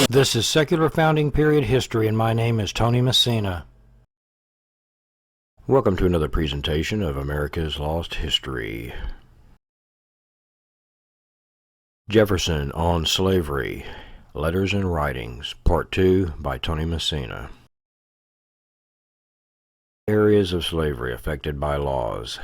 This is Secular Founding Period History, and my name is Tony Messina. Welcome to another presentation of America's Lost History. Jefferson on Slavery, Letters and Writings, Part 2 by Tony Messina. Areas of slavery affected by laws.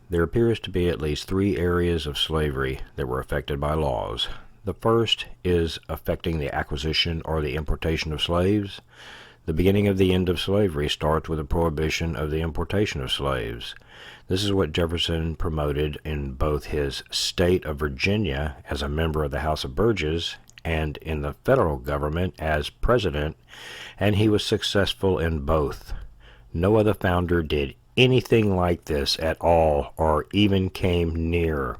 There appears to be at least 3 areas of slavery that were affected by laws. The first is affecting the acquisition or the importation of slaves. The beginning of the end of slavery starts with a prohibition of the importation of slaves. This is what Jefferson promoted in both his state of Virginia as a member of the House of Burgesses and in the federal government as president, and he was successful in both. No other founder did anything like this at all or even came near.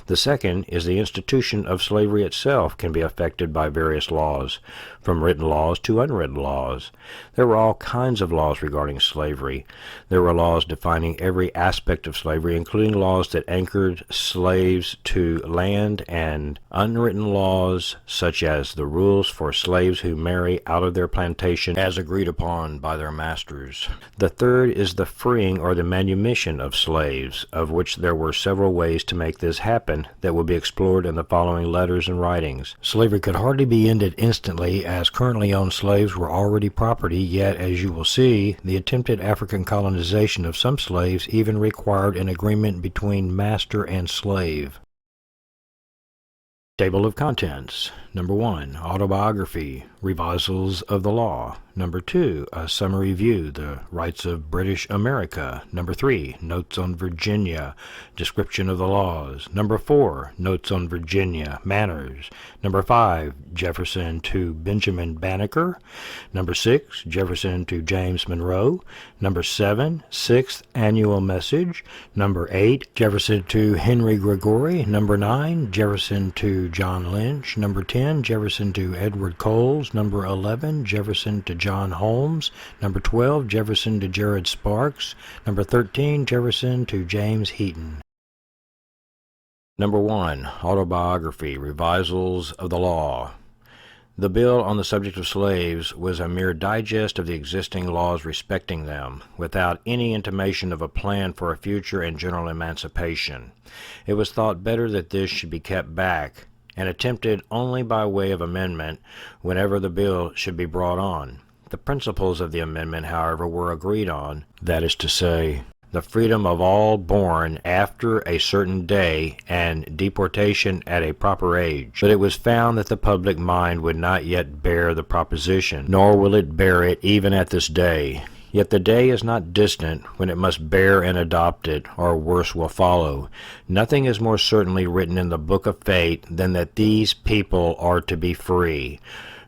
The second is the institution of slavery itself can be affected by various laws, from written laws to unwritten laws. There were all kinds of laws regarding slavery. There were laws defining every aspect of slavery, including laws that anchored slaves to land, and unwritten laws such as the rules for slaves who marry out of their plantation as agreed upon by their masters. The third is the freeing or the manumission of slaves, of which there were several ways to make this happen that will be explored in the following letters and writings. Slavery could hardly be ended instantly, as currently owned slaves were already property, yet, as you will see, the attempted African colonization of some slaves even required an agreement between master and slave. Table of Contents. Number 1, Autobiography, Revisals of the Law. Number 2, A Summary View, The Rights of British America. Number 3, Notes on Virginia, Description of the Laws. Number 4, Notes on Virginia, Manners. Number 5, Jefferson to Benjamin Banneker. Number 6, Jefferson to James Monroe. Number 7, Sixth Annual Message. Number 8, Jefferson to Henry Gregory. Number 9, Jefferson to John Lynch. Number 10, Jefferson to Edward Coles. Number 11, Jefferson to John Holmes. Number 12, Jefferson to Jared Sparks. Number 13, Jefferson to James Heaton. Number 1, Autobiography, Revisals of the Law. The bill on the subject of slaves was a mere digest of the existing laws respecting them, without any intimation of a plan for a future and general emancipation. It was thought better that this should be kept back, and attempted only by way of amendment whenever the bill should be brought on. The principles of the amendment, however, were agreed on, that is to say, the freedom of all born after a certain day and deportation at a proper age. But it was found that the public mind would not yet bear the proposition, nor will it bear it even at this day. Yet the day is not distant when it must bear and adopt it, or worse will follow. Nothing is more certainly written in the book of fate than that these people are to be free.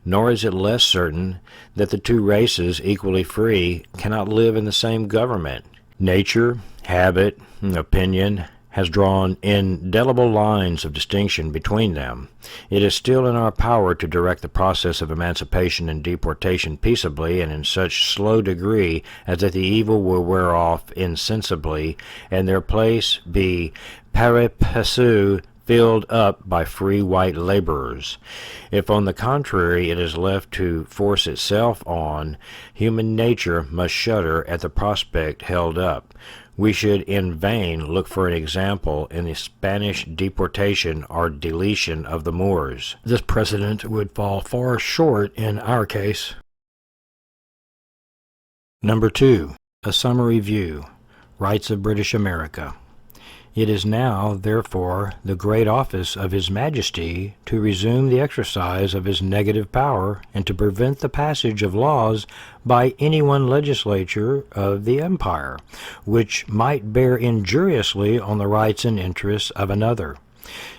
Nor is it less certain that the two races, equally free, cannot live in the same government. Nature, habit, opinion has drawn indelible lines of distinction between them. It is still in our power to direct the process of emancipation and deportation peaceably and in such slow degree as that the evil will wear off insensibly, and their place be pari passu filled up by free white laborers. If, on the contrary, it is left to force itself on, human nature must shudder at the prospect held up. We should in vain look for an example in the Spanish deportation or deletion of the Moors. This precedent would fall far short in our case. Number 2, A Summary View, Rights of British America. It is now, therefore, the great office of His Majesty to resume the exercise of his negative power and to prevent the passage of laws by any one legislature of the empire, which might bear injuriously on the rights and interests of another.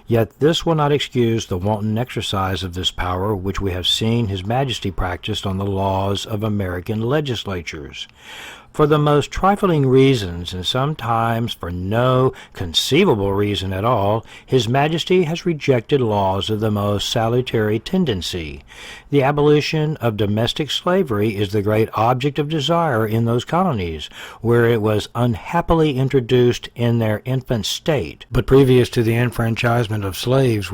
Yet this will not excuse the wanton exercise of this power which we have seen His Majesty practiced on the laws of American legislatures. For the most trifling reasons, and sometimes for no conceivable reason at all, His Majesty has rejected laws of the most salutary tendency. The abolition of domestic slavery is the great object of desire in those colonies, where it was unhappily introduced in their infant state. But previous to the enfranchisement of slaves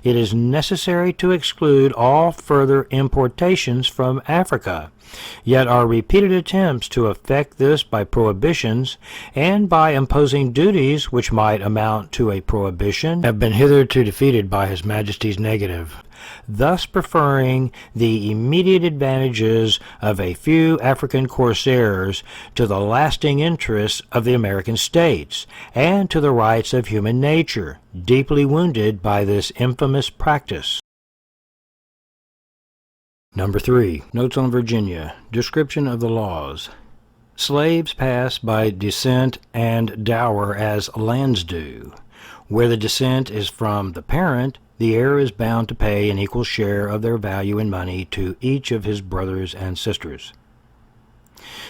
it is necessary to exclude all further importations from Africa. Yet our repeated attempts to effect this by prohibitions and by imposing duties which might amount to a prohibition have been hitherto defeated by His Majesty's negative, thus preferring the immediate advantages of a few African corsairs to the lasting interests of the American states, and to the rights of human nature, deeply wounded by this infamous practice. Number 3. Notes on Virginia. Description of the laws. Slaves pass by descent and dower as lands do. Where the descent is from the parent, the heir is bound to pay an equal share of their value in money to each of his brothers and sisters.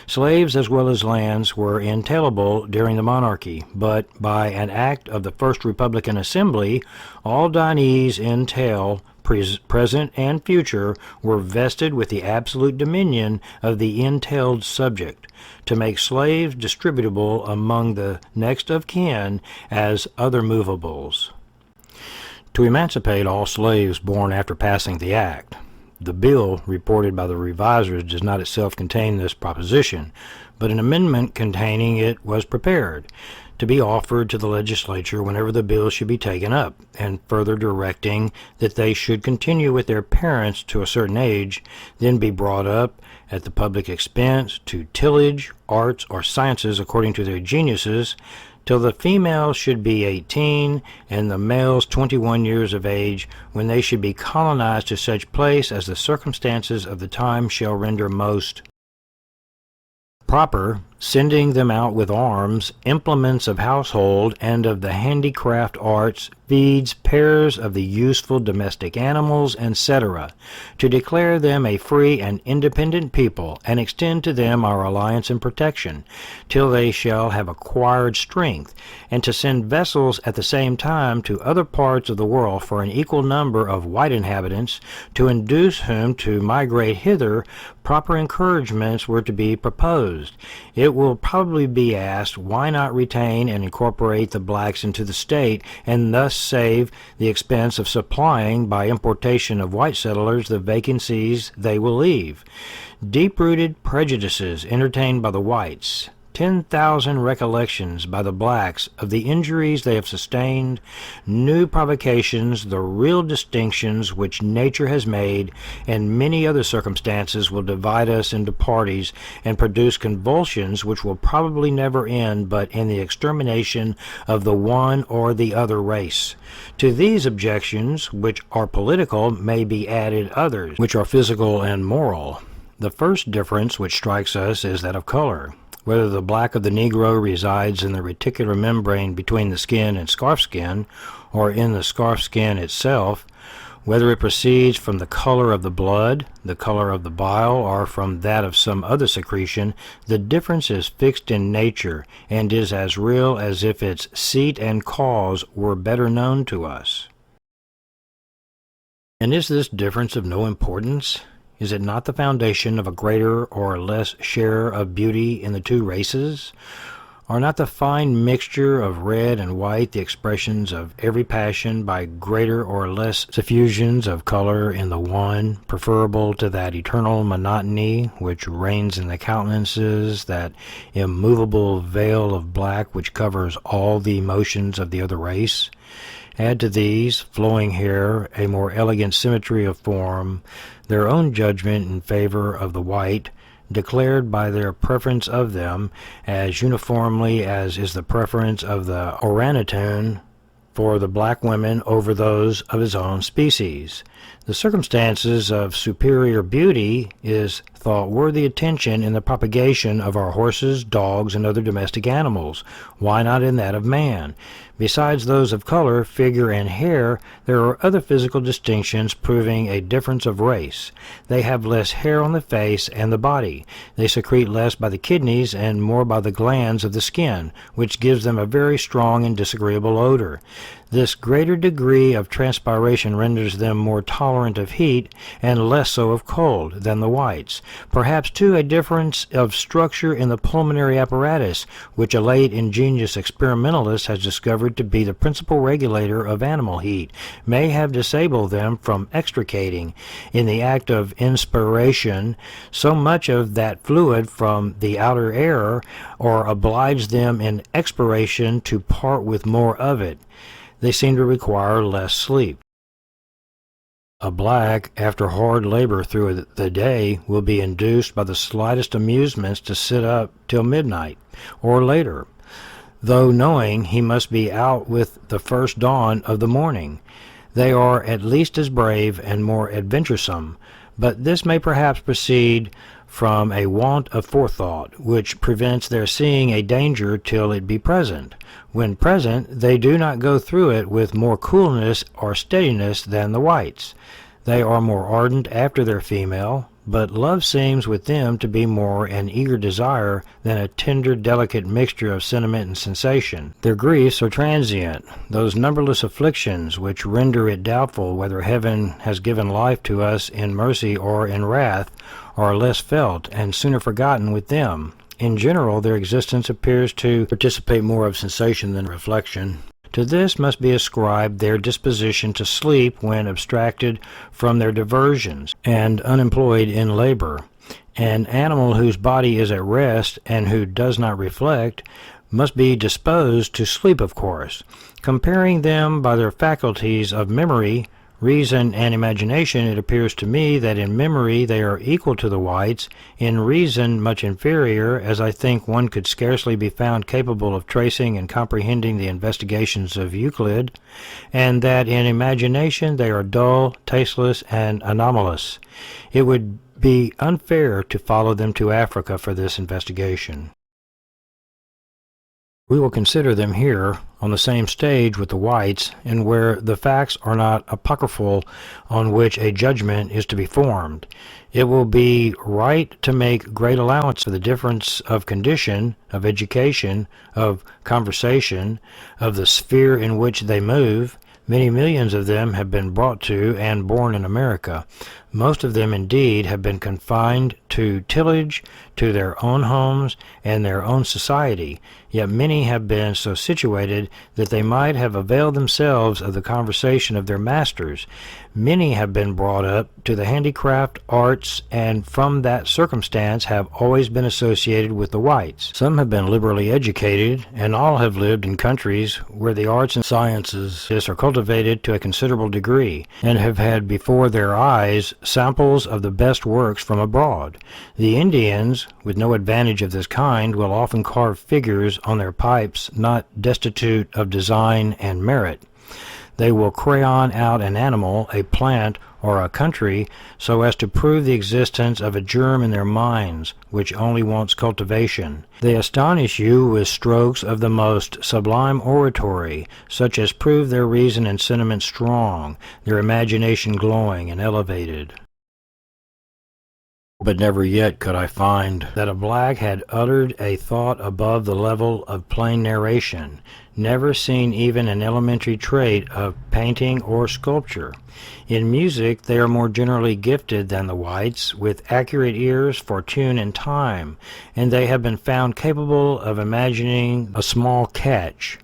Slaves as well as lands were entailable during the monarchy, but by an act of the First Republican Assembly, all Dinees entail, present and future, were vested with the absolute dominion of the entailed subject, to make slaves distributable among the next of kin as other movables. To emancipate all slaves born after passing the act. The bill reported by the revisers does not itself contain this proposition, but an amendment containing it was prepared, to be offered to the legislature whenever the bill should be taken up, and further directing that they should continue with their parents to a certain age, then be brought up at the public expense to tillage, arts, or sciences according to their geniuses, till the females should be 18 and the males 21 years of age, when they should be colonized to such place as the circumstances of the time shall render most proper, sending them out with arms, implements of household, and of the handicraft arts, feeds, pairs of the useful domestic animals, etc., to declare them a free and independent people, and extend to them our alliance and protection, till they shall have acquired strength, and to send vessels at the same time to other parts of the world for an equal number of white inhabitants, to induce whom to migrate hither. Proper encouragements were to be proposed. It will probably be asked, why not retain and incorporate the blacks into the state, and thus save the expense of supplying by importation of white settlers the vacancies they will leave? Deep-rooted prejudices entertained by the whites, 10,000 recollections by the blacks of the injuries they have sustained, new provocations, the real distinctions which nature has made, and many other circumstances will divide us into parties and produce convulsions which will probably never end but in the extermination of the one or the other race. To these objections, which are political, may be added others, which are physical and moral. The first difference which strikes us is that of color. Whether the black of the Negro resides in the reticular membrane between the skin and scarf skin, or in the scarf skin itself, whether it proceeds from the color of the blood, the color of the bile, or from that of some other secretion, the difference is fixed in nature, and is as real as if its seat and cause were better known to us. And is this difference of no importance? Is it not the foundation of a greater or less share of beauty in the two races? Are not the fine mixture of red and white the expressions of every passion by greater or less suffusions of color in the one, preferable to that eternal monotony which reigns in the countenances, that immovable veil of black which covers all the emotions of the other race? Add to these, flowing hair, a more elegant symmetry of form, their own judgment in favor of the white, declared by their preference of them, as uniformly as is the preference of the orangutan for the black women over those of his own species. The circumstances of superior beauty is thought worthy attention in the propagation of our horses, dogs, and other domestic animals. Why not in that of man? Besides those of color, figure, and hair, there are other physical distinctions proving a difference of race. They have less hair on the face and the body. They secrete less by the kidneys and more by the glands of the skin, which gives them a very strong and disagreeable odor. This greater degree of transpiration renders them more tolerant of heat and less so of cold than the whites. Perhaps, too, a difference of structure in the pulmonary apparatus, which a late ingenious experimentalist has discovered to be the principal regulator of animal heat, may have disabled them from extricating, in the act of inspiration, so much of that fluid from the outer air, or obliged them in expiration to part with more of it. They seem to require less sleep. A black, after hard labor through the day, will be induced by the slightest amusements to sit up till midnight, or later, though knowing he must be out with the first dawn of the morning. They are at least as brave and more adventuresome, but this may perhaps proceed from a want of forethought, which prevents their seeing a danger till it be present. When present, they do not go through it with more coolness or steadiness than the whites. They are more ardent after their female, but love seems with them to be more an eager desire than a tender, delicate mixture of sentiment and sensation. Their griefs are transient. Those numberless afflictions which render it doubtful whether heaven has given life to us in mercy or in wrath are less felt and sooner forgotten with them. In general, their existence appears to participate more of sensation than reflection. To this must be ascribed their disposition to sleep when abstracted from their diversions and unemployed in labor. An animal whose body is at rest and who does not reflect must be disposed to sleep, of course. Comparing them by their faculties of memory, reason, and imagination, it appears to me that in memory they are equal to the whites, in reason much inferior, as I think one could scarcely be found capable of tracing and comprehending the investigations of Euclid, and that in imagination they are dull, tasteless, and anomalous. It would be unfair to follow them to Africa for this investigation. We will consider them here on the same stage with the whites, and where the facts are not apocryphal on which a judgment is to be formed. It will be right to make great allowance for the difference of condition, of education, of conversation, of the sphere in which they move. Many millions of them have been brought to and born in America. Most of them, indeed, have been confined to tillage, to their own homes, and their own society, yet many have been so situated that they might have availed themselves of the conversation of their masters. Many have been brought up to the handicraft, arts, and from that circumstance have always been associated with the whites. Some have been liberally educated, and all have lived in countries where the arts and sciences are cultivated to a considerable degree, and have had before their eyes samples of the best works from abroad. The Indians, with no advantage of this kind, will often carve figures on their pipes not destitute of design and merit. They will crayon out an animal, a plant, or a country, so as to prove the existence of a germ in their minds, which only wants cultivation. They astonish you with strokes of the most sublime oratory, such as prove their reason and sentiment strong, their imagination glowing and elevated. But never yet could I find that a black had uttered a thought above the level of plain narration, never seen even an elementary trait of painting or sculpture. In music they are more generally gifted than the whites, with accurate ears for tune and time, and they have been found capable of imagining a small catch.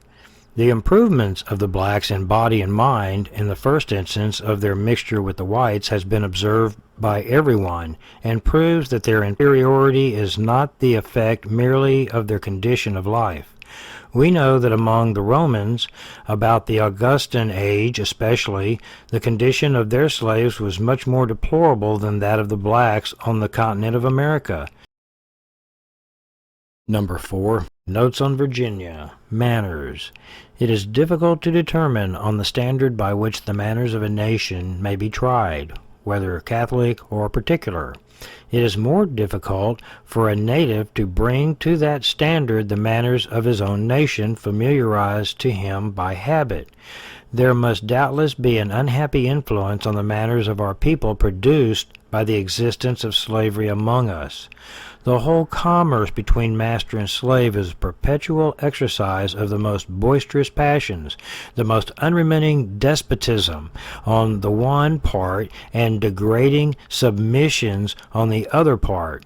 The improvements of the blacks in body and mind, in the first instance of their mixture with the whites, has been observed by everyone, and proves that their inferiority is not the effect merely of their condition of life. We know that among the Romans, about the Augustan age especially, the condition of their slaves was much more deplorable than that of the blacks on the continent of America. Number 4. Notes on Virginia. Manners. It is difficult to determine on the standard by which the manners of a nation may be tried, whether Catholic or particular. It is more difficult for a native to bring to that standard the manners of his own nation, familiarized to him by habit. There must doubtless be an unhappy influence on the manners of our people produced by the existence of slavery among us. The whole commerce between master and slave is a perpetual exercise of the most boisterous passions, the most unremitting despotism on the one part, and degrading submissions on the other part.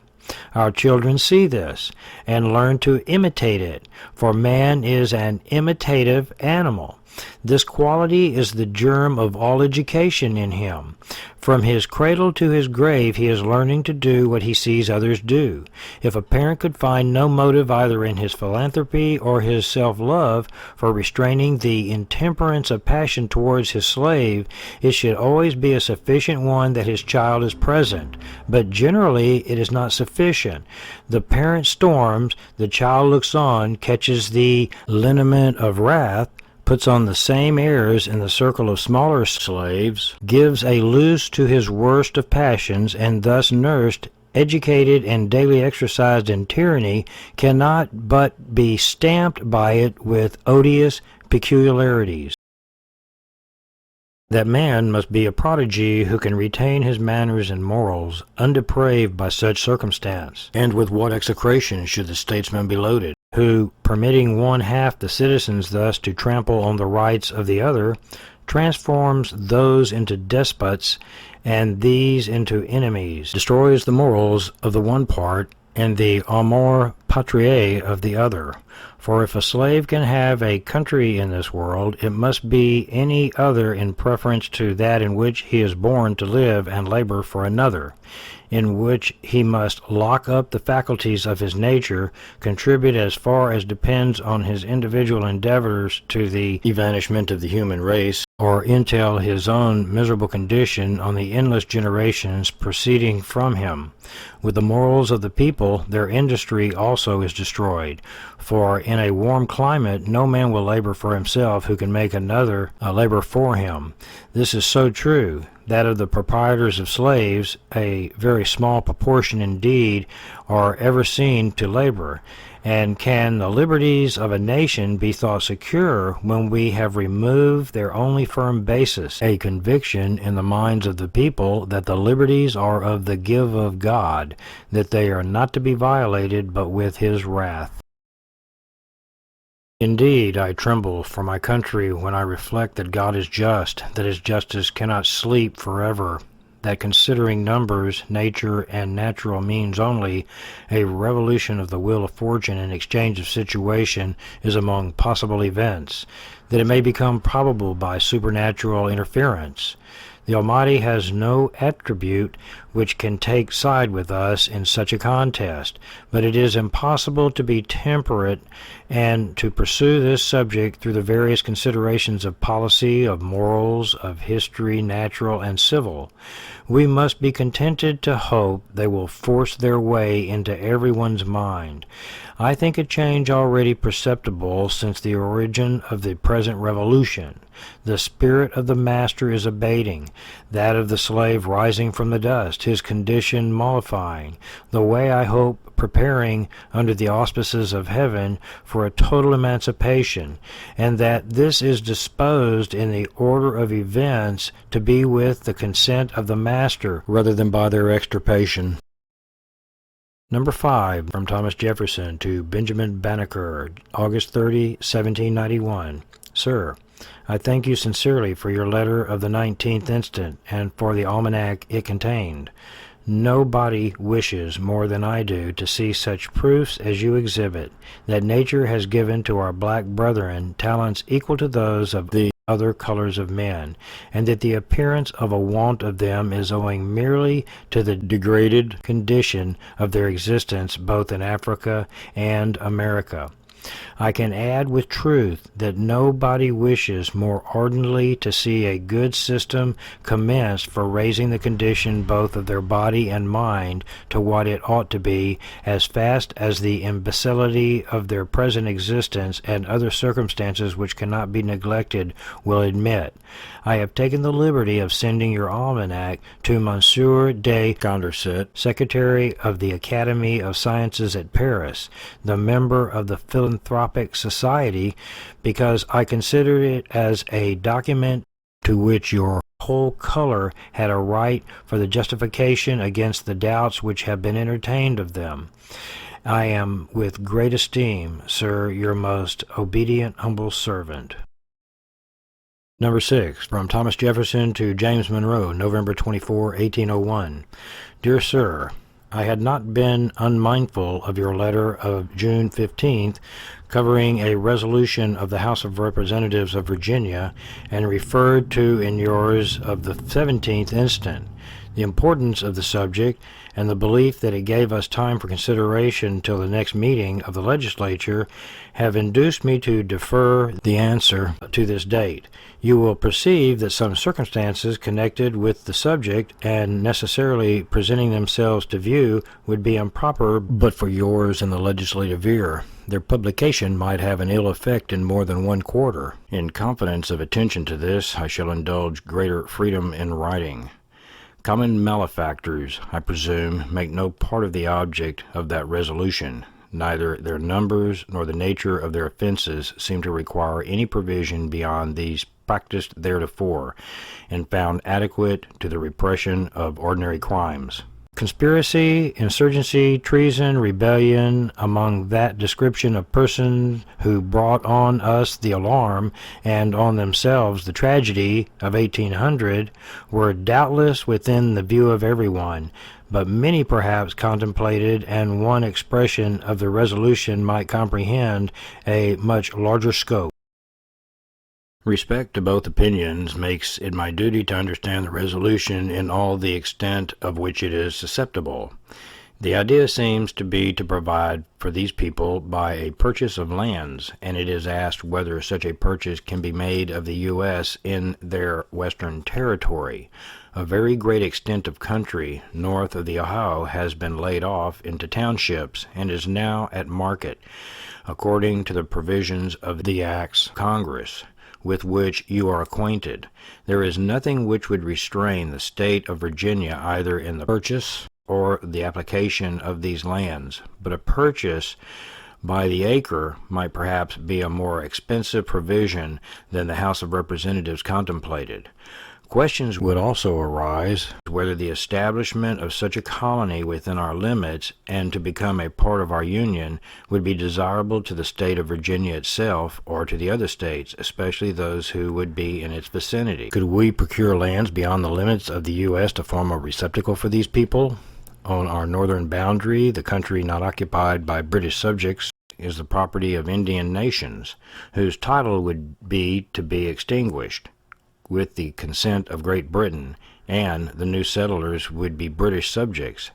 Our children see this, and learn to imitate it, for man is an imitative animal. This quality is the germ of all education in him. From his cradle to his grave he is learning to do what he sees others do. If a parent could find no motive either in his philanthropy or his self-love for restraining the intemperance of passion towards his slave, it should always be a sufficient one that his child is present. But generally it is not sufficient. The parent storms, the child looks on, catches the lineament of wrath, puts on the same airs in the circle of smaller slaves, gives a loose to his worst of passions, and thus nursed, educated, and daily exercised in tyranny, cannot but be stamped by it with odious peculiarities. That man must be a prodigy who can retain his manners and morals undepraved by such circumstance. And with what execration should the statesman be loaded, who, permitting one half the citizens thus to trample on the rights of the other, transforms those into despots and these into enemies, destroys the morals of the one part and the amor patriae of the other. For if a slave can have a country in this world, it must be any other in preference to that in which he is born to live and labor for another, in which he must lock up the faculties of his nature, contribute as far as depends on his individual endeavors to the evanishment of the human race, or entail his own miserable condition on the endless generations proceeding from him. With the morals of the people, their industry also is destroyed. For in a warm climate no man will labor for himself who can make another labor for him. This is so true that of the proprietors of slaves, a very small proportion indeed are ever seen to labor. And can the liberties of a nation be thought secure when we have removed their only firm basis, a conviction in the minds of the people that the liberties are of the give of God, that they are not to be violated but with his wrath? Indeed, I tremble for my country when I reflect that God is just, that his justice cannot sleep forever, that considering numbers, nature, and natural means only, a revolution of the wheel of fortune in exchange of situation is among possible events, that it may become probable by supernatural interference. The Almighty has no attribute which can take side with us in such a contest, but it is impossible to be temperate and to pursue this subject through the various considerations of policy, of morals, of history, natural and civil. We must be contented to hope they will force their way into everyone's mind. I think a change already perceptible since the origin of the present revolution. The spirit of the master is abating, that of the slave rising from the dust, his condition mollifying, the way I hope preparing under the auspices of heaven for a total emancipation, and that this is disposed in the order of events to be with the consent of the master rather than by their extirpation. Number 5, from Thomas Jefferson to Benjamin Banneker, August 30, 1791. Sir, I thank you sincerely for your letter of the 19th instant, and for the almanac it contained. Nobody wishes more than I do to see such proofs as you exhibit, that nature has given to our black brethren talents equal to those of the other colors of men, and that the appearance of a want of them is owing merely to the degraded condition of their existence both in Africa and America. I can add with truth that nobody wishes more ardently to see a good system commenced for raising the condition both of their body and mind to what it ought to be, as fast as the imbecility of their present existence and other circumstances which cannot be neglected will admit. I have taken the liberty of sending your almanac to Monsieur de Condorcet, Secretary of the Academy of Sciences at Paris, the member of the Philanthropic Society, because I consider it as a document to which your whole color had a right for the justification against the doubts which have been entertained of them. I am with great esteem, sir, your most obedient humble servant. Number 6, from Thomas Jefferson to James Monroe, November 24, 1801. Dear Sir, I had not been unmindful of your letter of June 15th, covering a resolution of the House of Representatives of Virginia, and referred to in yours of the 17th instant. The importance of the subject and the belief that it gave us time for consideration till the next meeting of the legislature have induced me to defer the answer to this date. You will perceive that some circumstances connected with the subject and necessarily presenting themselves to view would be improper but for yours in the legislative ear. Their publication might have an ill effect in more than one quarter. In confidence of attention to this, I shall indulge greater freedom in writing. Common malefactors, I presume, make no part of the object of that resolution. Neither their numbers nor the nature of their offenses seem to require any provision beyond these practiced theretofore, and found adequate to the repression of ordinary crimes. Conspiracy, insurgency, treason, rebellion, among that description of persons who brought on us the alarm, and on themselves the tragedy of 1800, were doubtless within the view of everyone, but many perhaps contemplated, and one expression of the resolution might comprehend a much larger scope. Respect to both opinions makes it my duty to understand the resolution in all the extent of which it is susceptible. The idea seems to be to provide for these people by a purchase of lands, and it is asked whether such a purchase can be made of the U.S. in their western territory. A very great extent of country north of the Ohio has been laid off into townships and is now at market, according to the provisions of the acts of Congress, with which you are acquainted. There is nothing which would restrain the state of Virginia either in the purchase or the application of these lands, but a purchase by the acre might perhaps be a more expensive provision than the House of Representatives contemplated. Questions would also arise whether the establishment of such a colony within our limits and to become a part of our Union would be desirable to the state of Virginia itself or to the other states, especially those who would be in its vicinity. Could we procure lands beyond the limits of the U.S. to form a receptacle for these people? On our northern boundary, the country not occupied by British subjects is the property of Indian nations, whose title would be to be extinguished with the consent of Great Britain, and the new settlers would be British subjects.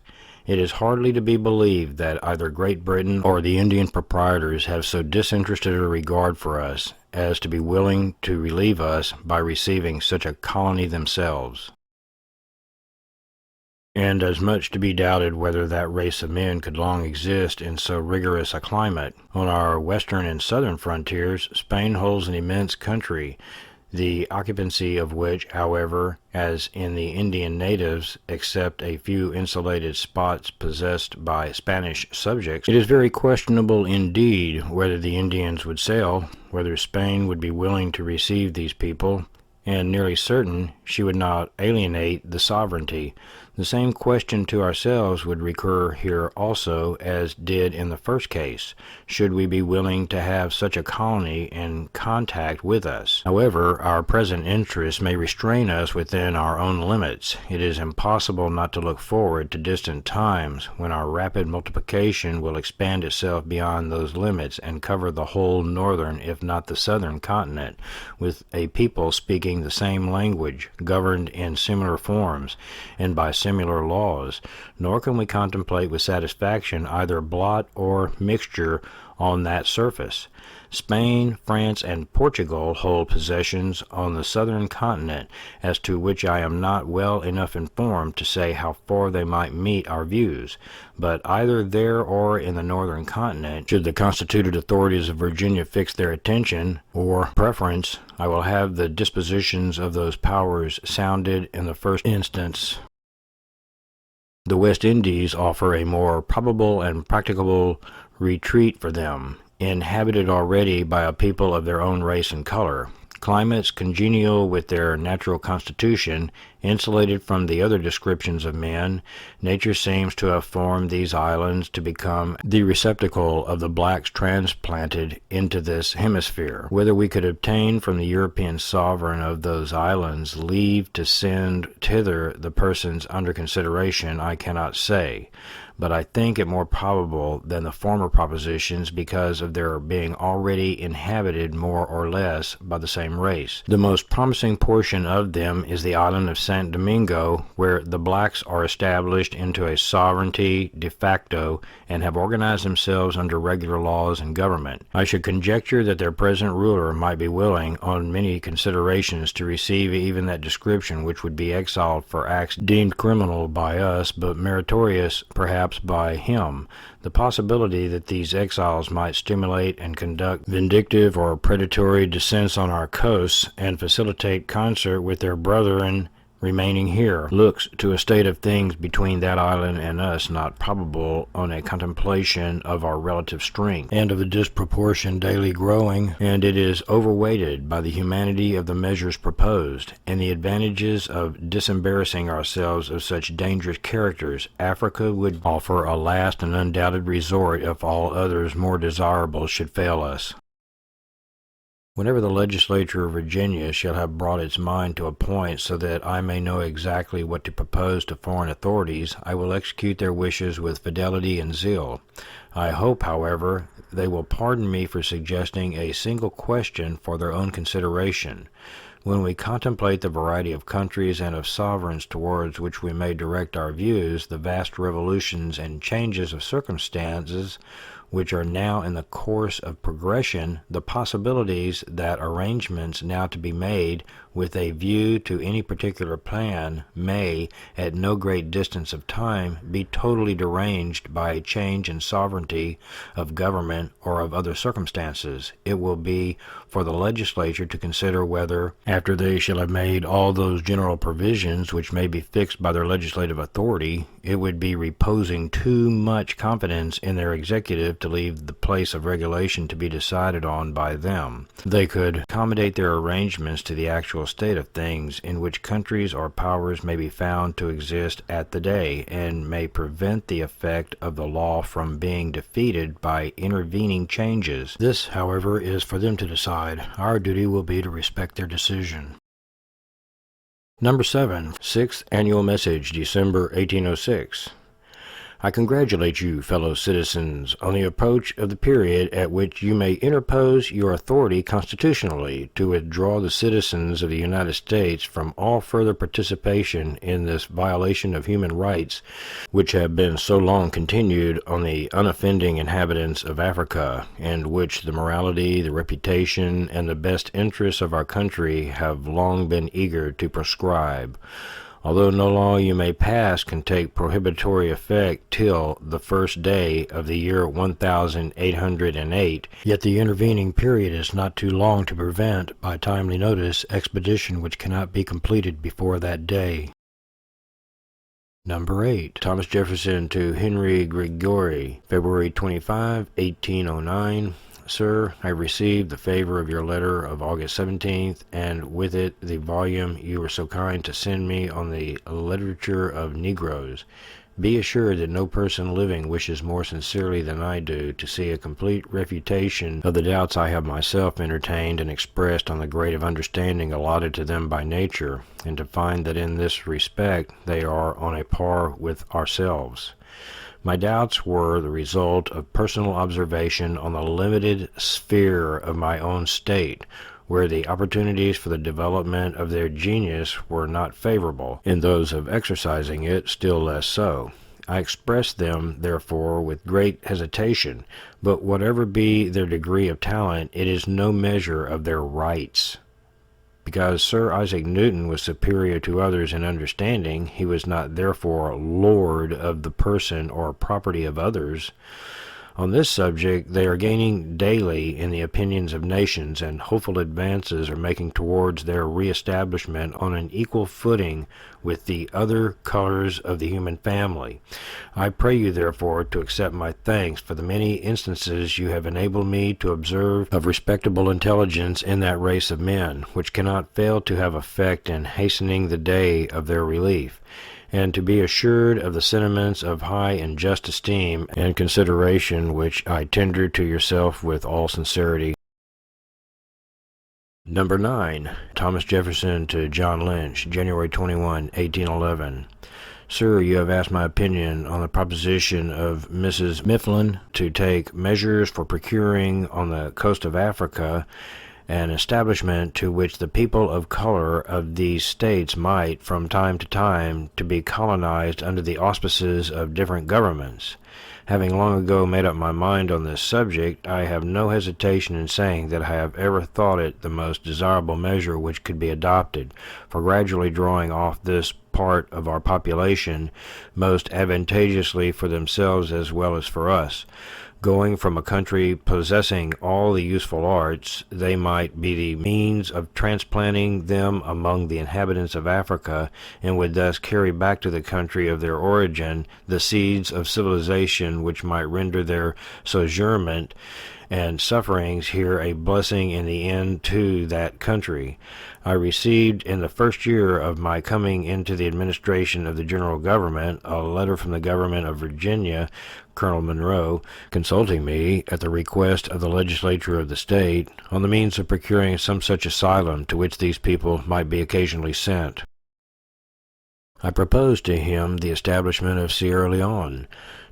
It is hardly to be believed that either Great Britain or the Indian proprietors have so disinterested a regard for us as to be willing to relieve us by receiving such a colony themselves, and as much to be doubted whether that race of men could long exist in so rigorous a climate. On our western and southern frontiers, Spain holds an immense country, the occupancy of which, however, as in the Indian natives, except a few insulated spots possessed by Spanish subjects, it is very questionable indeed whether the Indians would sail, whether Spain would be willing to receive these people, and nearly certain she would not alienate the sovereignty. The same question to ourselves would recur here also as did in the first case. Should we be willing to have such a colony in contact with us? However, our present interests may restrain us within our own limits. It is impossible not to look forward to distant times when our rapid multiplication will expand itself beyond those limits and cover the whole northern, if not the southern continent, with a people speaking the same language, governed in similar forms, and by similar laws, nor can we contemplate with satisfaction either blot or mixture on that surface. Spain, France, and Portugal hold possessions on the southern continent, as to which I am not well enough informed to say how far they might meet our views, but either there or in the northern continent, should the constituted authorities of Virginia fix their attention or preference, I will have the dispositions of those powers sounded in the first instance. The West Indies offer a more probable and practicable retreat for them, inhabited already by a people of their own race and color, climates congenial with their natural constitution, insulated from the other descriptions of men. Nature seems to have formed these islands to become the receptacle of the blacks transplanted into this hemisphere. Whether we could obtain from the European sovereign of those islands leave to send thither the persons under consideration, I cannot say, but I think it more probable than the former propositions because of their being already inhabited more or less by the same race. The most promising portion of them is the island of San Domingo, where the blacks are established into a sovereignty de facto and have organized themselves under regular laws and government. I should conjecture that their present ruler might be willing, on many considerations, to receive even that description which would be exiled for acts deemed criminal by us, but meritorious perhaps by him. The possibility that these exiles might stimulate and conduct vindictive or predatory descents on our coasts and facilitate concert with their brethren remaining here looks to a state of things between that island and us not probable on a contemplation of our relative strength and of the disproportion daily growing, and it is overweighted by the humanity of the measures proposed and the advantages of disembarrassing ourselves of such dangerous characters. Africa would offer a last and undoubted resort if all others more desirable should fail us. Whenever the legislature of Virginia shall have brought its mind to a point so that I may know exactly what to propose to foreign authorities, I will execute their wishes with fidelity and zeal. I hope, however, they will pardon me for suggesting a single question for their own consideration. When we contemplate the variety of countries and of sovereigns towards which we may direct our views, the vast revolutions and changes of circumstances which are now in the course of progression, the possibilities that arrangements now to be made with a view to any particular plan may, at no great distance of time, be totally deranged by a change in sovereignty of government or of other circumstances, it will be for the legislature to consider whether, after they shall have made all those general provisions which may be fixed by their legislative authority, it would be reposing too much confidence in their executive to leave the place of regulation to be decided on by them. They could accommodate their arrangements to the actual state of things in which countries or powers may be found to exist at the day, and may prevent the effect of the law from being defeated by intervening changes. This, however, is for them to decide. Our duty will be to respect their decision. Number 7. Sixth Annual Message, December 1806. I congratulate you, fellow citizens, on the approach of the period at which you may interpose your authority constitutionally to withdraw the citizens of the United States from all further participation in this violation of human rights which have been so long continued on the unoffending inhabitants of Africa, and which the morality, the reputation, and the best interests of our country have long been eager to proscribe. Although no law you may pass can take prohibitory effect till the first day of the year 1808, yet the intervening period is not too long to prevent, by timely notice, expedition which cannot be completed before that day. Number 8. Thomas Jefferson to Henry Gregory, February 25, 1809. Sir, I received the favor of your letter of August 17th, and with it the volume you were so kind to send me on the literature of Negroes. Be assured that no person living wishes more sincerely than I do to see a complete refutation of the doubts I have myself entertained and expressed on the grade of understanding allotted to them by nature, and to find that in this respect they are on a par with ourselves. My doubts were the result of personal observation on the limited sphere of my own state, where the opportunities for the development of their genius were not favorable, in those of exercising it still less so. I express them, therefore, with great hesitation, but whatever be their degree of talent, it is no measure of their rights. Because Sir Isaac Newton was superior to others in understanding, he was not therefore lord of the person or property of others. On this subject they are gaining daily in the opinions of nations, and hopeful advances are making towards their re-establishment on an equal footing with the other colors of the human family. I pray you, therefore, to accept my thanks for the many instances you have enabled me to observe of respectable intelligence in that race of men, which cannot fail to have effect in hastening the day of their relief, and to be assured of the sentiments of high and just esteem and consideration which I tender to yourself with all sincerity. Number 9. Thomas Jefferson to John Lynch, January 21, 1811. Sir, you have asked my opinion on the proposition of Mrs. Mifflin to take measures for procuring on the coast of Africa an establishment to which the people of color of these states might, from time to time, to be colonized under the auspices of different governments. Having long ago made up my mind on this subject, I have no hesitation in saying that I have ever thought it the most desirable measure which could be adopted, for gradually drawing off this part of our population most advantageously for themselves as well as for us. Going from a country possessing all the useful arts, they might be the means of transplanting them among the inhabitants of Africa, and would thus carry back to the country of their origin the seeds of civilization which might render their sojournment and sufferings here a blessing in the end to that country. I received in the first year of my coming into the administration of the general government a letter from the government of Virginia, Colonel Monroe, consulting me, at the request of the legislature of the state, on the means of procuring some such asylum to which these people might be occasionally sent. I proposed to him the establishment of Sierra Leone,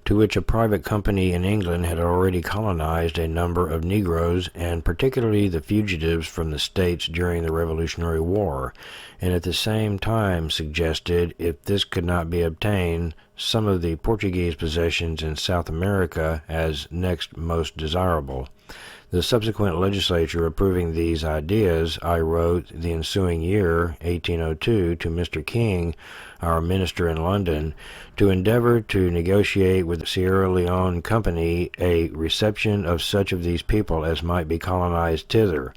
to which a private company in England had already colonized a number of Negroes, and particularly the fugitives from the States during the Revolutionary War, and at the same time suggested, if this could not be obtained, some of the Portuguese possessions in South America as next most desirable. The subsequent legislature approving these ideas, I wrote the ensuing year, 1802, to Mr. King, our minister in London, to endeavor to negotiate with the Sierra Leone Company a reception of such of these people as might be colonized thither.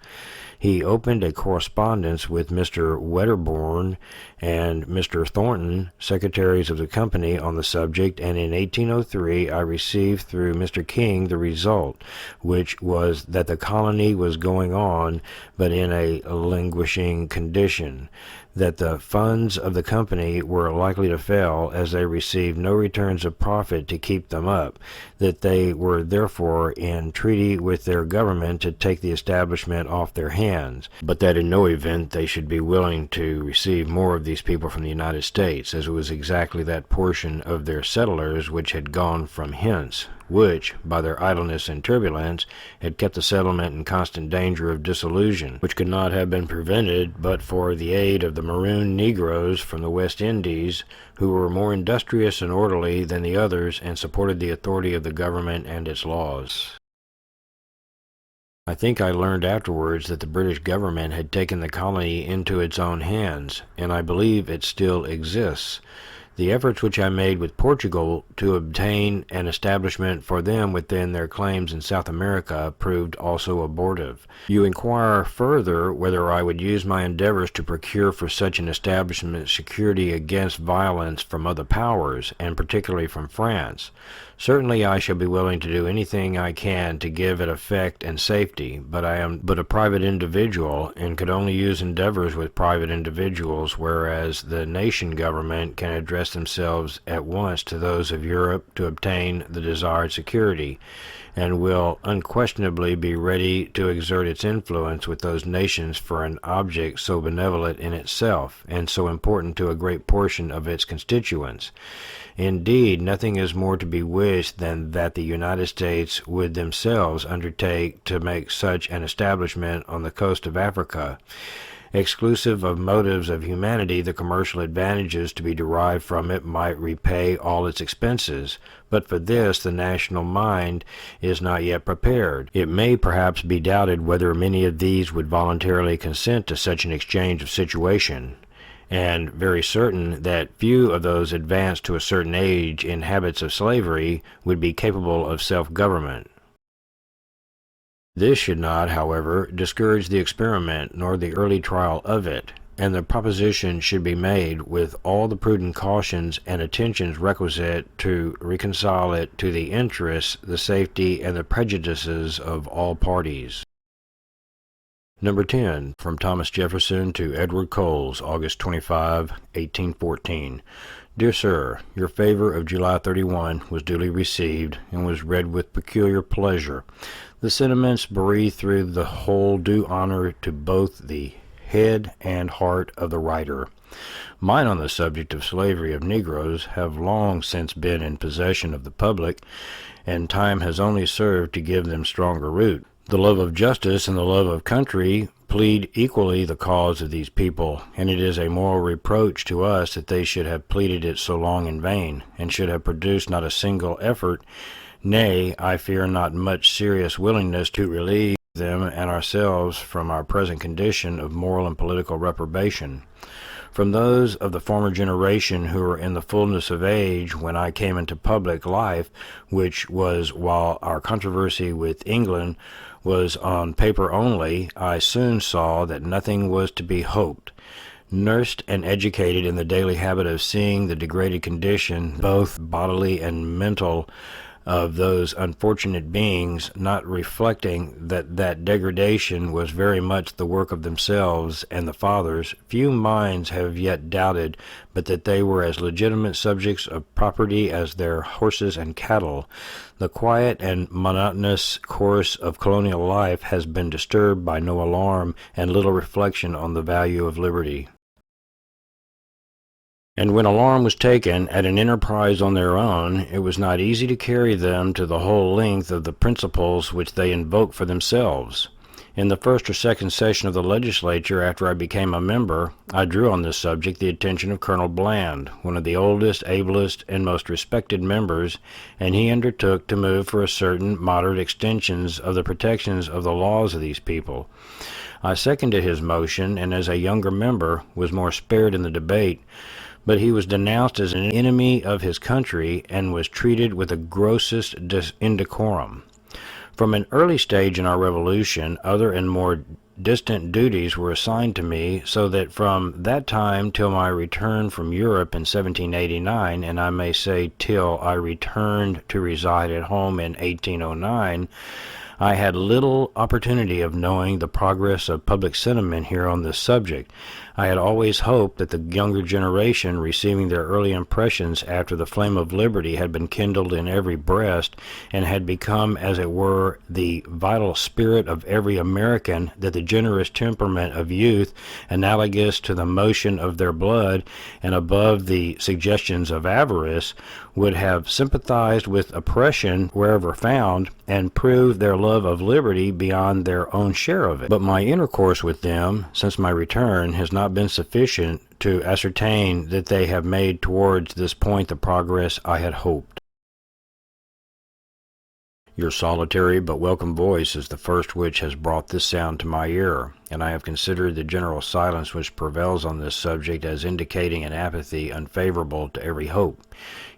He opened a correspondence with Mr. Wedderburn and Mr. Thornton, secretaries of the company, on the subject, and in 1803 I received through Mr. King the result, which was that the colony was going on, but in a languishing condition, that the funds of the company were likely to fail, as they received no returns of profit to keep them up, that they were therefore in treaty with their government to take the establishment off their hands, but that in no event they should be willing to receive more of these people from the United States, as it was exactly that portion of their settlers which had gone from hence, which, by their idleness and turbulence, had kept the settlement in constant danger of dissolution, which could not have been prevented but for the aid of the marooned Negroes from the West Indies, who were more industrious and orderly than the others, and supported the authority of the government and its laws. I think I learned afterwards that the British government had taken the colony into its own hands, and I believe it still exists. The efforts which I made with Portugal to obtain an establishment for them within their claims in South America proved also abortive. You inquire further whether I would use my endeavors to procure for such an establishment security against violence from other powers, and particularly from France. Certainly I shall be willing to do anything I can to give it effect and safety, but I am but a private individual, and could only use endeavors with private individuals, whereas the nation government can address contrast themselves at once to those of Europe to obtain the desired security, and will unquestionably be ready to exert its influence with those nations for an object so benevolent in itself, and so important to a great portion of its constituents. Indeed, nothing is more to be wished than that the United States would themselves undertake to make such an establishment on the coast of Africa. Exclusive of motives of humanity, the commercial advantages to be derived from it might repay all its expenses, but for this the national mind is not yet prepared. It may perhaps be doubted whether many of these would voluntarily consent to such an exchange of situation, and very certain that few of those advanced to a certain age in habits of slavery would be capable of self-government. This should not, however, discourage the experiment nor the early trial of it, and the proposition should be made with all the prudent cautions and attentions requisite to reconcile it to the interests, the safety, and the prejudices of all parties. Number 10, from Thomas Jefferson to Edward Coles, August 25, 1814. Dear Sir, your favor of July 31 was duly received, and was read with peculiar pleasure. The sentiments breathed through the whole do honor to both the head and heart of the writer. Mine on the subject of slavery of Negroes have long since been in possession of the public, and time has only served to give them stronger root. The love of justice and the love of country plead equally the cause of these people, and it is a moral reproach to us that they should have pleaded it so long in vain, and should have produced not a single effort, nay, I fear not much serious willingness to relieve them and ourselves from our present condition of moral and political reprobation. From those of the former generation who were in the fullness of age when I came into public life, which was while our controversy with England was on paper only, I soon saw that nothing was to be hoped. Nursed and educated in the daily habit of seeing the degraded condition, both bodily and mental, of those unfortunate beings, not reflecting that that degradation was very much the work of themselves and the fathers, few minds have yet doubted but that they were as legitimate subjects of property as their horses and cattle. The quiet and monotonous course of colonial life has been disturbed by no alarm and little reflection on the value of liberty. And when alarm was taken at an enterprise on their own, it was not easy to carry them to the whole length of the principles which they invoke for themselves. In the first or second session of the legislature after I became a member, I drew on this subject the attention of Colonel Bland, one of the oldest, ablest, and most respected members, and he undertook to move for a certain moderate extensions of the protections of the laws of these people. I seconded his motion, and as a younger member was more spared in the debate, but he was denounced as an enemy of his country and was treated with the grossest indecorum. From an early stage in our revolution, other and more distant duties were assigned to me, so that from that time till my return from Europe in 1789, and I may say till I returned to reside at home in 1809, I had little opportunity of knowing the progress of public sentiment here on this subject. I had always hoped that the younger generation, receiving their early impressions after the flame of liberty had been kindled in every breast, and had become, as it were, the vital spirit of every American, that the generous temperament of youth, analogous to the motion of their blood, and above the suggestions of avarice, would have sympathized with oppression wherever found, and proved their love of liberty beyond their own share of it. But my intercourse with them, since my return, has not been sufficient to ascertain that they have made towards this point the progress I had hoped. Your solitary but welcome voice is the first which has brought this sound to my ear, and I have considered the general silence which prevails on this subject as indicating an apathy unfavorable to every hope.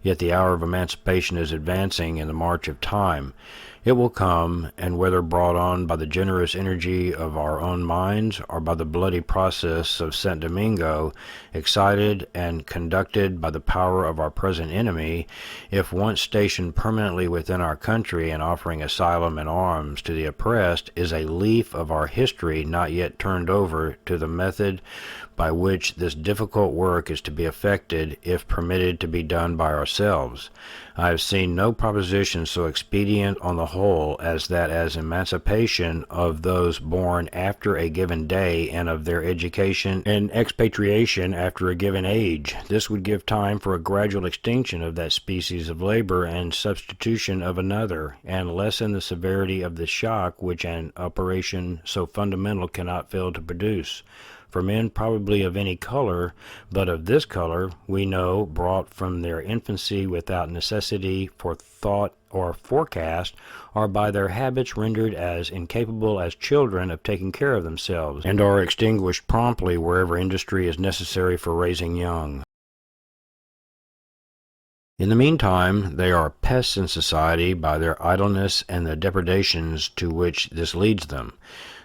Yet the hour of emancipation is advancing in the march of time. It will come, and whether brought on by the generous energy of our own minds or by the bloody process of St. Domingo, excited and conducted by the power of our present enemy, if once stationed permanently within our country and offering asylum and arms to the oppressed, is a leaf of our history not yet turned over to the method by which this difficult work is to be effected if permitted to be done by ourselves. I have seen no proposition so expedient on the whole as that as emancipation of those born after a given day, and of their education and expatriation after a given age. This would give time for a gradual extinction of that species of labor and substitution of another, and lessen the severity of the shock which an operation so fundamental cannot fail to produce. For men probably of any color, but of this color, we know, brought from their infancy without necessity for thought or forecast, are by their habits rendered as incapable as children of taking care of themselves, and are extinguished promptly wherever industry is necessary for raising young. In the meantime, they are pests in society by their idleness and the depredations to which this leads them.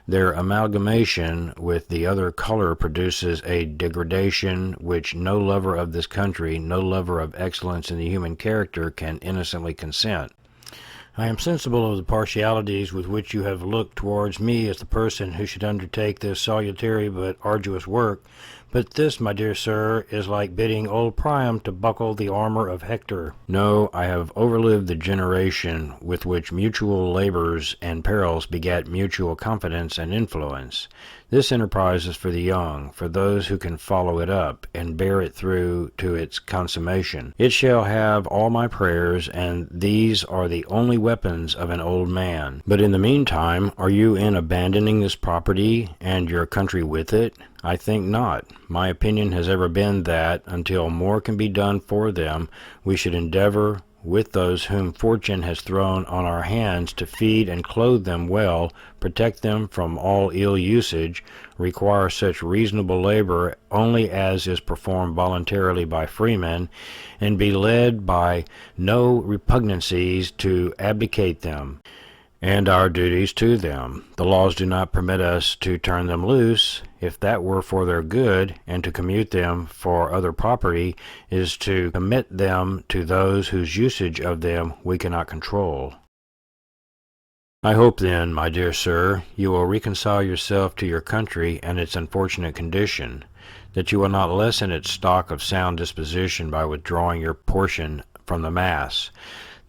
Their amalgamation with the other color produces a degradation which no lover of this country, no lover of excellence in the human character, can innocently consent. I am sensible of the partialities with which you have looked towards me as the person who should undertake this salutary but arduous work, but this, my dear sir, is like bidding old Priam to buckle the armor of Hector. No, I have overlived the generation with which mutual labors and perils begat mutual confidence and influence. This enterprise is for the young, for those who can follow it up, and bear it through to its consummation. It shall have all my prayers, and these are the only weapons of an old man. But in the meantime, are you in abandoning this property, and your country with it? I think not. My opinion has ever been that, until more can be done for them, we should endeavor, with those whom fortune has thrown on our hands, to feed and clothe them well, protect them from all ill usage, require such reasonable labor only as is performed voluntarily by freemen, and be led by no repugnancies to abdicate them, and our duties to them. The laws do not permit us to turn them loose. If that were for their good, and to commute them for other property is to commit them to those whose usage of them we cannot control. I hope then, my dear sir, you will reconcile yourself to your country and its unfortunate condition, that you will not lessen its stock of sound disposition by withdrawing your portion from the mass,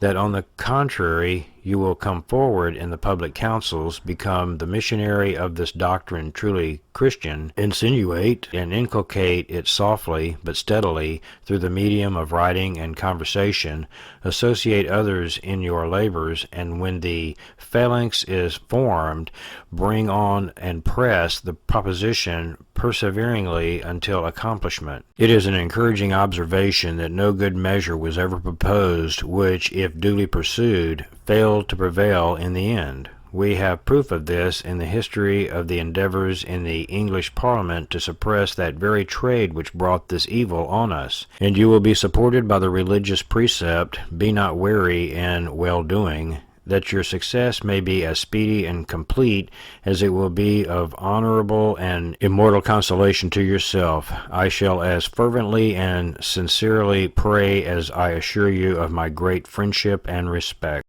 that on the contrary you will come forward in the public councils, become the missionary of this doctrine truly Christian, insinuate and inculcate it softly but steadily through the medium of writing and conversation, associate others in your labors, and when the phalanx is formed, bring on and press the proposition perseveringly until accomplishment. It is an encouraging observation that no good measure was ever proposed which, if duly pursued, failed to prevail in the end. We have proof of this in the history of the endeavors in the English Parliament to suppress that very trade which brought this evil on us. And you will be supported by the religious precept, "Be not weary in well-doing," that your success may be as speedy and complete as it will be of honorable and immortal consolation to yourself. I shall as fervently and sincerely pray as I assure you of my great friendship and respect.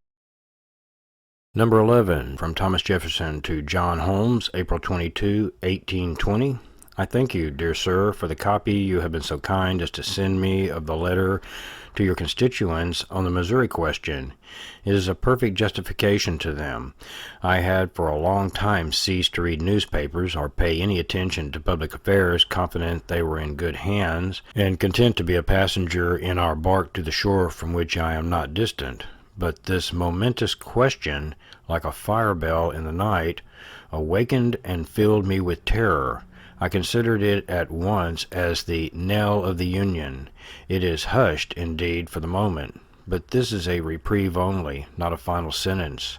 Number 11, from Thomas Jefferson to John Holmes, April 22, 1820. I thank you, dear sir, for the copy you have been so kind as to send me of the letter to your constituents on the Missouri question. It is a perfect justification to them. I had for a long time ceased to read newspapers or pay any attention to public affairs, confident they were in good hands, and content to be a passenger in our bark to the shore from which I am not distant. But this momentous question, like a fire bell in the night, awakened and filled me with terror. I considered it at once as the knell of the Union. It is hushed, indeed, for the moment, but this is a reprieve only, not a final sentence.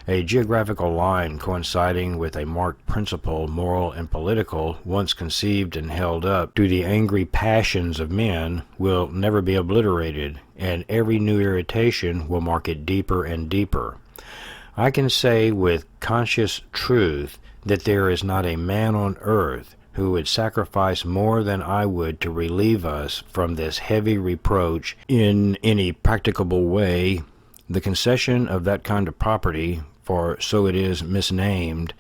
A geographical line coinciding with a marked principle, moral and political, once conceived and held up to the angry passions of men, will never be obliterated, and every new irritation will mark it deeper and deeper. I can say with conscious truth that there is not a man on earth who would sacrifice more than I would to relieve us from this heavy reproach in any practicable way. The concession of that kind of property for so it is misnamed,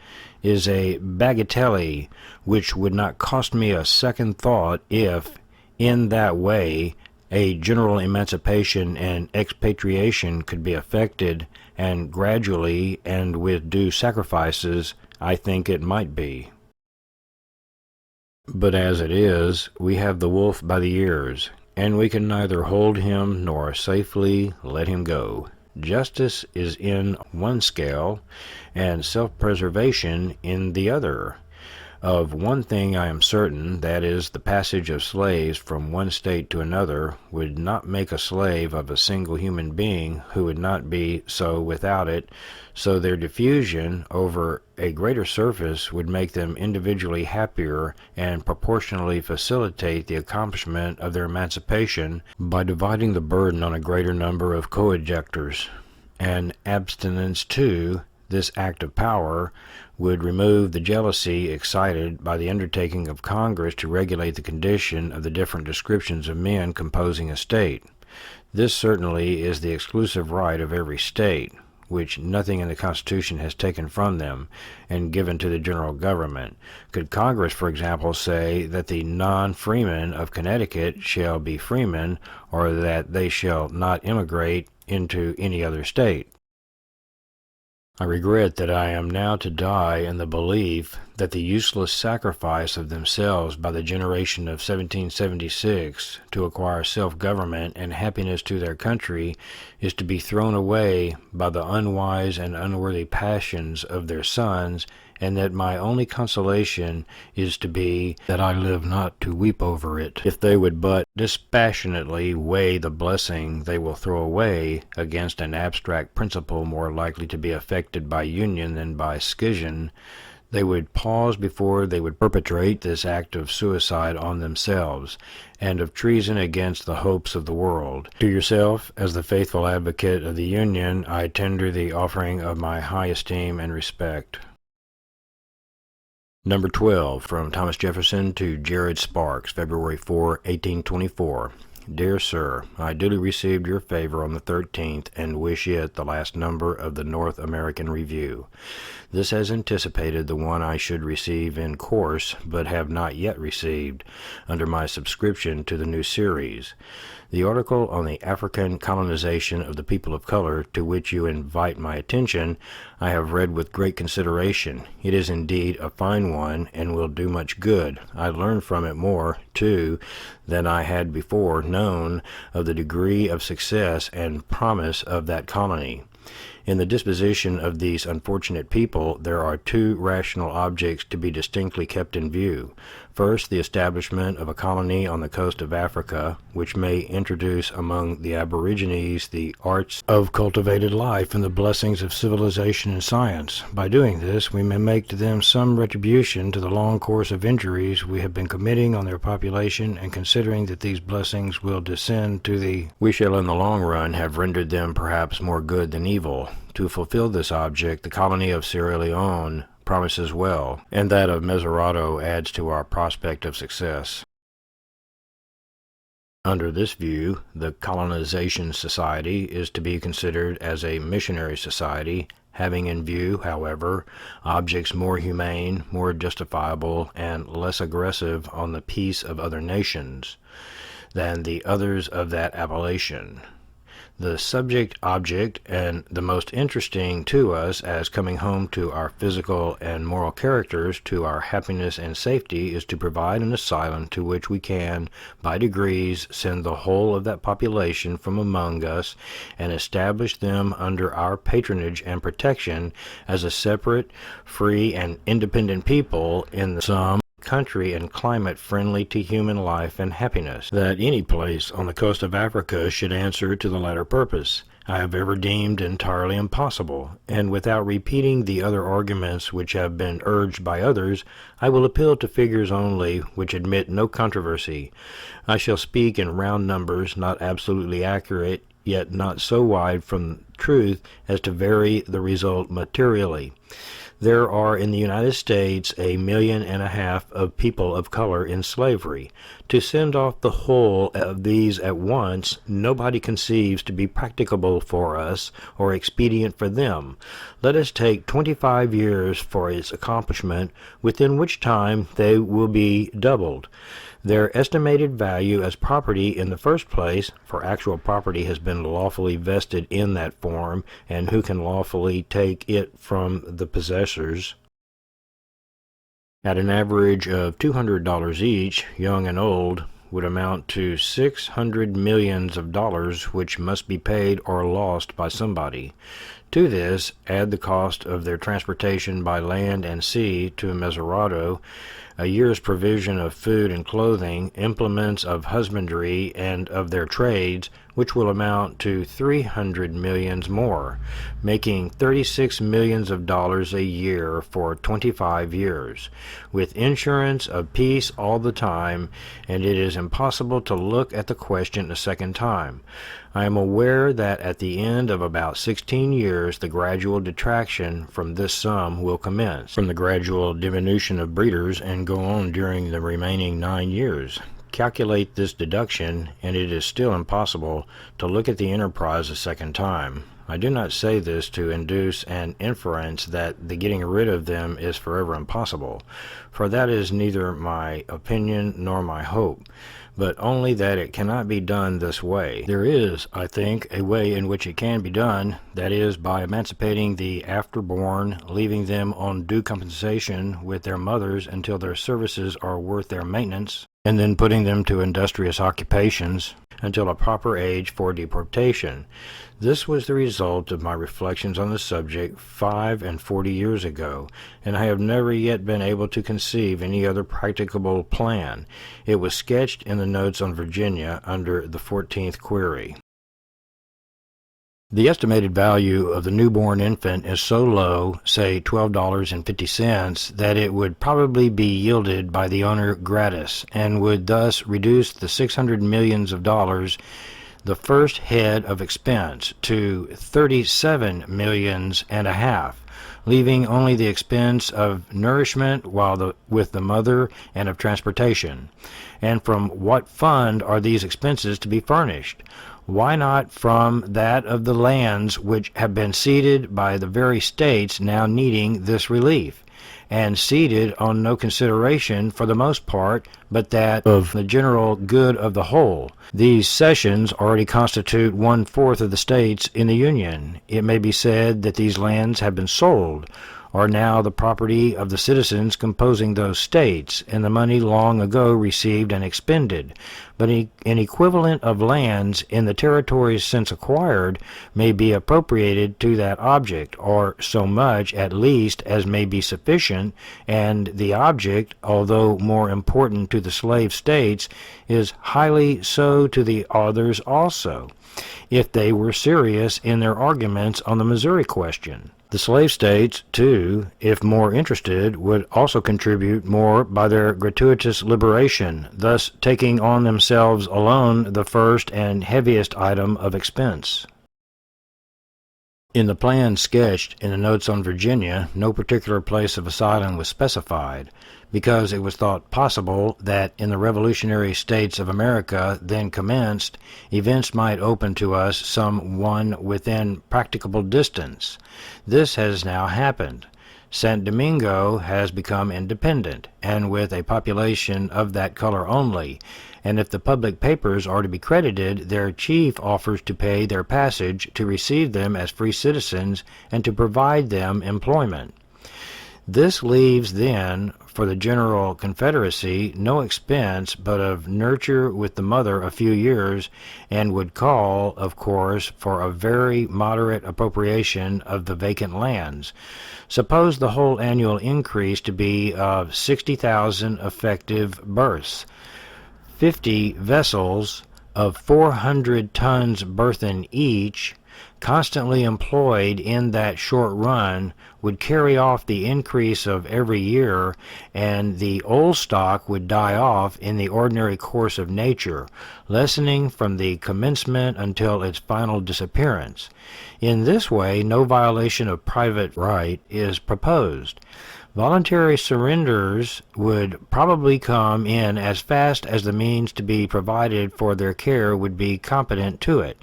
is a bagatelle which would not cost me a second thought if, in that way, a general emancipation and expatriation could be effected, and gradually and with due sacrifices, I think it might be. But as it is, we have the wolf by the ears, and we can neither hold him nor safely let him go. Justice is in one scale, and self-preservation in the other. Of one thing I am certain, that is, the passage of slaves from one state to another would not make a slave of a single human being who would not be so without it, so their diffusion over a greater surface would make them individually happier and proportionally facilitate the accomplishment of their emancipation by dividing the burden on a greater number of coadjutors. And abstinence, too, this act of power, would remove the jealousy excited by the undertaking of Congress to regulate the condition of the different descriptions of men composing a state. This certainly is the exclusive right of every state, which nothing in the Constitution has taken from them and given to the general government. Could Congress, for example, say that the non-freemen of Connecticut shall be freemen, or that they shall not emigrate into any other state? I regret that I am now to die in the belief that the useless sacrifice of themselves by the generation of 1776 to acquire self-government and happiness to their country is to be thrown away by the unwise and unworthy passions of their sons, and that my only consolation is to be that I live not to weep over it, if they would but dispassionately weigh the blessing they will throw away against an abstract principle more likely to be affected by union than by schism. They would pause before they would perpetrate this act of suicide on themselves, and of treason against the hopes of the world. To yourself, as the faithful advocate of the Union, I tender the offering of my high esteem and respect. Number 12, from Thomas Jefferson to Jared Sparks, February 4, 1824. Dear Sir, I duly received your favor on the 13th, and wish it the last number of the North American Review. This has anticipated the one I should receive in course, but have not yet received, under my subscription to the new series. The article on the African colonization of the people of color, to which you invite my attention, I have read with great consideration. It is indeed a fine one, and will do much good. I learned from it more, too, than I had before known of the degree of success and promise of that colony. In the disposition of these unfortunate people, there are two rational objects to be distinctly kept in view. First, the establishment of a colony on the coast of Africa, which may introduce among the aborigines the arts of cultivated life and the blessings of civilization and science. By doing this, we may make to them some retribution to the long course of injuries we have been committing on their population, and considering that these blessings will descend to we shall in the long run have rendered them perhaps more good than evil. To fulfill this object, the colony of Sierra Leone promises well, and that of Mesorado adds to our prospect of success. Under this view, the Colonization Society is to be considered as a missionary society, having in view, however, objects more humane, more justifiable, and less aggressive on the peace of other nations than the others of that appellation. The subject-object, and the most interesting to us as coming home to our physical and moral characters, to our happiness and safety, is to provide an asylum to which we can, by degrees, send the whole of that population from among us, and establish them under our patronage and protection as a separate, free, and independent people in some country and climate friendly to human life and happiness. That any place on the coast of Africa should answer to the latter purpose, I have ever deemed entirely impossible, and without repeating the other arguments which have been urged by others, I will appeal to figures only which admit no controversy. I shall speak in round numbers, not absolutely accurate, yet not so wide from truth as to vary the result materially. There are in the United States 1.5 million of people of color in slavery. To send off the whole of these at once, nobody conceives to be practicable for us or expedient for them. Let us take 25 years for its accomplishment, within which time they will be doubled. Their estimated value as property in the first place, for actual property has been lawfully vested in that form, and who can lawfully take it from the possessors, at an average of $200 each, young and old, would amount to 600 millions of dollars, which must be paid or lost by somebody. To this, add the cost of their transportation by land and sea to Meserado, a year's provision of food and clothing, implements of husbandry, and of their trades, which will amount to 300 millions more, making 36 millions of dollars a year for 25 years, with insurance of peace all the time, and it is impossible to look at the question a second time. I am aware that at the end of about 16 years the gradual detraction from this sum will commence, from the gradual diminution of breeders, and go on during the remaining 9 years. Calculate this deduction, and it is still impossible to look at the enterprise a second time. I do not say this to induce an inference that the getting rid of them is forever impossible, for that is neither my opinion nor my hope, but only that it cannot be done this way. There is, I think, a way in which it can be done, that is, by emancipating the afterborn, leaving them on due compensation with their mothers until their services are worth their maintenance, and then putting them to industrious occupations until a proper age for deportation. This was the result of my reflections on the subject 45 years ago, and I have never yet been able to conceive any other practicable plan. It was sketched in the notes on Virginia under the 14th query. The estimated value of the newborn infant is so low, say $12.50, that it would probably be yielded by the owner gratis, and would thus reduce the 600 millions of dollars, the first head of expense, to 37 millions and a half, leaving only the expense of nourishment with the mother and of transportation. And from what fund are these expenses to be furnished? Why not from that of the lands which have been ceded by the very states now needing this relief, and ceded on no consideration for the most part but that of the general good of the whole? These cessions already constitute 1/4 of the states in the Union. It may be said that these lands have been sold, are now the property of the citizens composing those states, and the money long ago received and expended. But an equivalent of lands in the territories since acquired may be appropriated to that object, or so much at least as may be sufficient, and the object, although more important to the slave states, is highly so to the others also, if they were serious in their arguments on the Missouri question. The slave states, too, if more interested, would also contribute more by their gratuitous liberation, thus taking on themselves alone the first and heaviest item of expense. In the plan sketched in the notes on Virginia, no particular place of asylum was specified, because it was thought possible that in the revolutionary states of America then commenced, events might open to us some one within practicable distance. This has now happened. San Domingo has become independent, and with a population of that color only, and if the public papers are to be credited, their chief offers to pay their passage, to receive them as free citizens, and to provide them employment. This leaves, then, for the general confederacy no expense but of nurture with the mother a few years, and would call, of course, for a very moderate appropriation of the vacant lands. Suppose the whole annual increase to be of 60,000 effective berths, 50 vessels of 400 tons burthen each, constantly employed in that short run would carry off the increase of every year, and the old stock would die off in the ordinary course of nature, lessening from the commencement until its final disappearance. In this way, no violation of private right is proposed. Voluntary surrenders would probably come in as fast as the means to be provided for their care would be competent to it.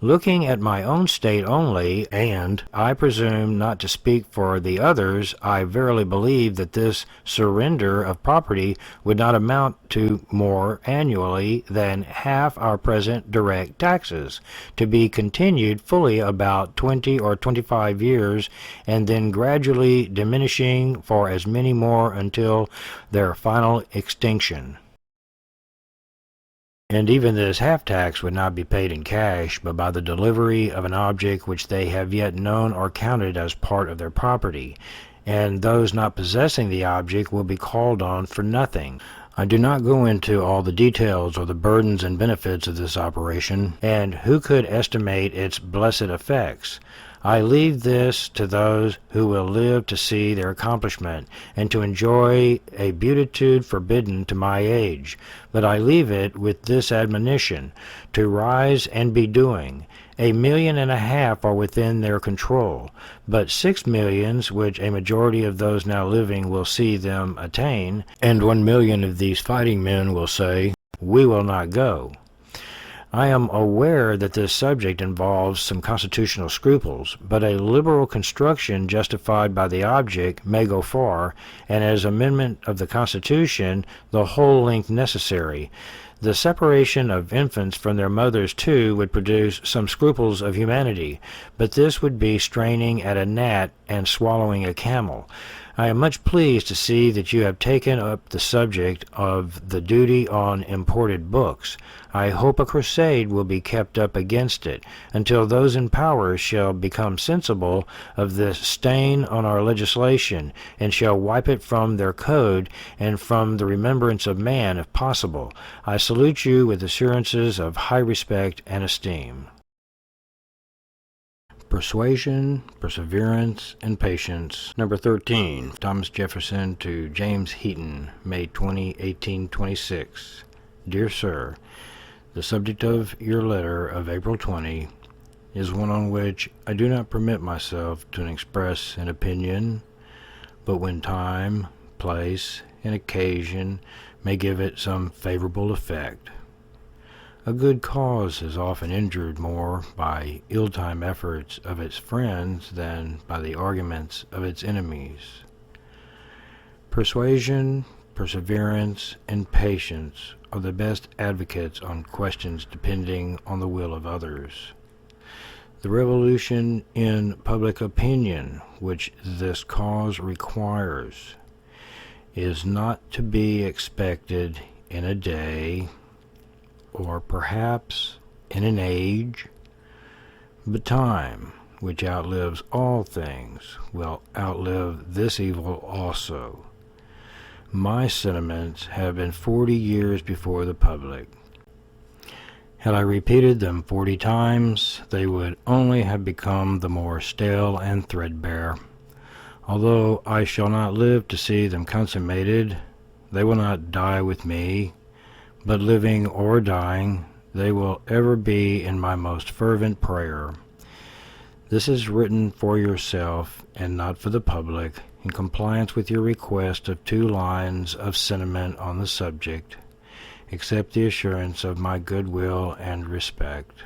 Looking at my own state only, and I presume not to speak for the others, I verily believe that this surrender of property would not amount to more annually than half our present direct taxes, to be continued fully about 20 or 25 years, and then gradually diminishing for as many more until their final extinction. And even this half-tax would not be paid in cash, but by the delivery of an object which they have yet known or counted as part of their property, and those not possessing the object will be called on for nothing. I do not go into all the details or the burdens and benefits of this operation, and who could estimate its blessed effects? I leave this to those who will live to see their accomplishment, and to enjoy a beatitude forbidden to my age. But I leave it with this admonition, to rise and be doing. 1.5 million are within their control, but 6 millions, which a majority of those now living will see them attain, and 1 million of these fighting men will say, "We will not go." I am aware that this subject involves some constitutional scruples, but a liberal construction justified by the object may go far, and as amendment of the Constitution, the whole length necessary. The separation of infants from their mothers, too, would produce some scruples of humanity, but this would be straining at a gnat and swallowing a camel. I am much pleased to see that you have taken up the subject of the duty on imported books. I hope a crusade will be kept up against it, until those in power shall become sensible of this stain on our legislation, and shall wipe it from their code, and from the remembrance of man, if possible. I salute you with assurances of high respect and esteem. Persuasion, Perseverance, and Patience. Number 13. Thomas Jefferson to James Heaton, May 20, 1826. Dear Sir, the subject of your letter of April 20 is one on which I do not permit myself to express an opinion, but when time, place, and occasion may give it some favorable effect. A good cause is often injured more by ill-timed efforts of its friends than by the arguments of its enemies. Persuasion, perseverance, and patience are the best advocates on questions depending on the will of others. The revolution in public opinion which this cause requires is not to be expected in a day, or perhaps in an age, but time, which outlives all things, will outlive this evil also. My sentiments have been 40 years before the public. Had I repeated them 40 times, they would only have become the more stale and threadbare. Although I shall not live to see them consummated, they will not die with me, but living or dying, they will ever be in my most fervent prayer. This is written for yourself and not for the public, in compliance with your request of 2 lines of sentiment on the subject. Accept the assurance of my goodwill and respect.